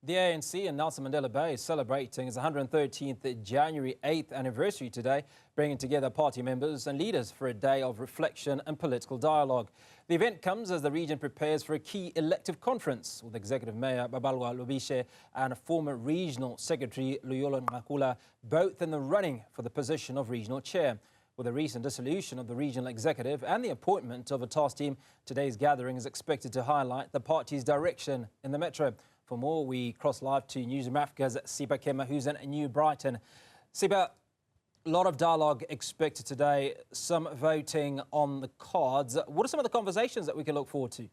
The ANC in Nelson Mandela Bay is celebrating its 113th January 8th anniversary today, bringing together party members and leaders for a day of reflection and political dialogue. The event comes as the region prepares for a key elective conference, with Executive Mayor Babalwa Lobishe and former Regional Secretary Luyolo Nqakula both in the running for the position of Regional Chair. With the recent dissolution of the regional executive and the appointment of a task team, today's gathering is expected to highlight the party's direction in the metro. For more, we cross live to Newzroom Afrika's Sipha Kema, who's in New Brighton. Sipha, a lot of dialogue expected today, some voting on the cards. What are some of the conversations that we can look forward to?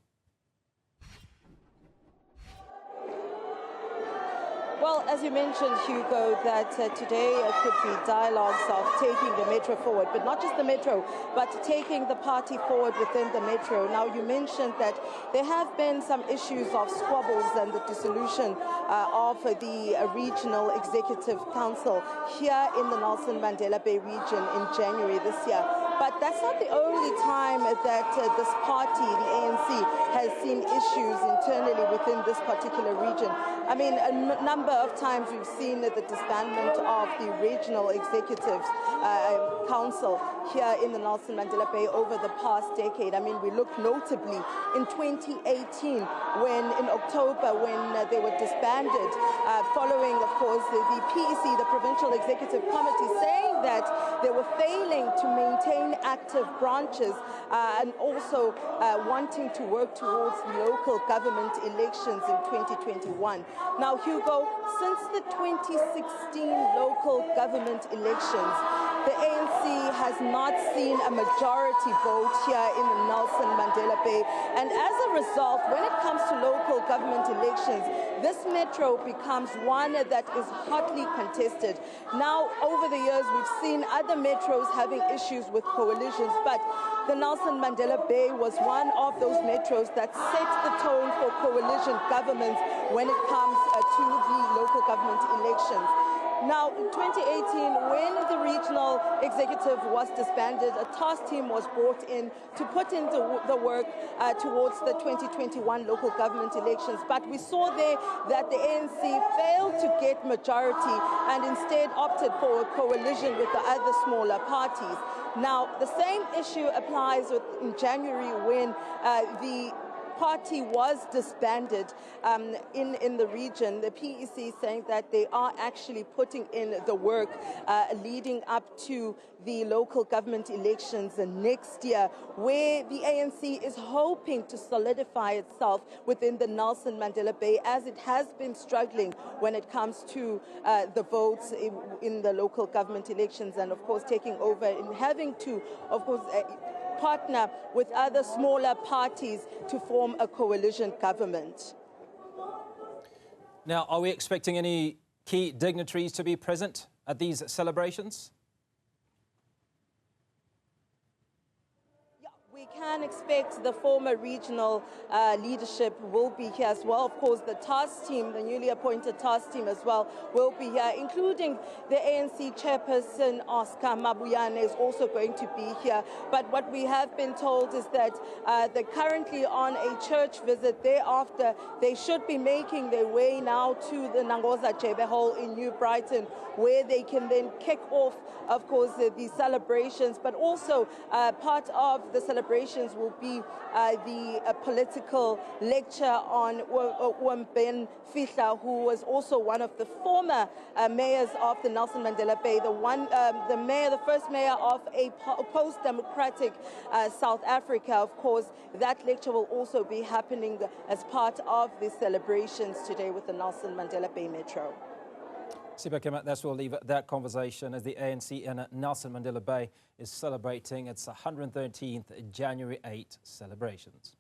Well, as you mentioned, Hugo, that today could be dialogues of taking the metro forward, but not just the metro, but taking the party forward within the metro. Now, you mentioned that there have been some issues of squabbles and the dissolution of the Regional Executive Council here in the Nelson Mandela Bay region in January this year. But that's not the only time that this party, the ANC, has seen issues internally within this particular region. I mean, a number of times we've seen the disbandment of the Regional Executives Council here in the Nelson Mandela Bay over the past decade. I mean, we look notably in 2018 when, in October, when they were disbanded, following, of course, the PEC, the Provincial Executive Committee, saying that they were failing to maintain active branches and also wanting to work towards local government elections in 2021. Now, Hugo, since the 2016 local government elections, the ANC has not seen a majority vote here in the Nelson Mandela Bay. And as a result, when it comes to local government elections, this metro becomes one that is hotly contested. Now, over the years, we've seen other metros having issues with coalitions, but the Nelson Mandela Bay was one of those metros that set the tone for coalition governments when it comes to the local government elections. Now, in 2018, when the regional executive was disbanded, a task team was brought in to put in the work towards the 2021 local government elections. But we saw there that the ANC failed to get majority and instead opted for a coalition with the other smaller parties. Now, the same issue applies in January when the party was disbanded in the region. The PEC saying that they are actually putting in the work leading up to the local government elections next year, where the ANC is hoping to solidify itself within the Nelson Mandela Bay, as it has been struggling when it comes to the votes in the local government elections, and of course taking over and having to, of course, partner with other smaller parties to form a coalition government. Now, are we expecting any key dignitaries to be present at these celebrations? We can expect the former regional leadership will be here as well. Of course, the task team, the newly appointed task team as well, will be here, including the ANC chairperson, Oscar Mabuyane, is also going to be here. But what we have been told is that they're currently on a church visit. Thereafter, they should be making their way now to the Nangoza Jebe Hall in New Brighton, where they can then kick off, of course, the celebrations. But also part of the celebrations will be the political lecture on Ben Fihla, who was also one of the former mayors of the Nelson Mandela Bay, the first mayor of a post-democratic South Africa. Of course, that lecture will also be happening as part of the celebrations today with the Nelson Mandela Bay Metro. Sipha Kema, that's where we'll leave that conversation as the ANC in Nelson Mandela Bay is celebrating its 113th January 8 celebrations.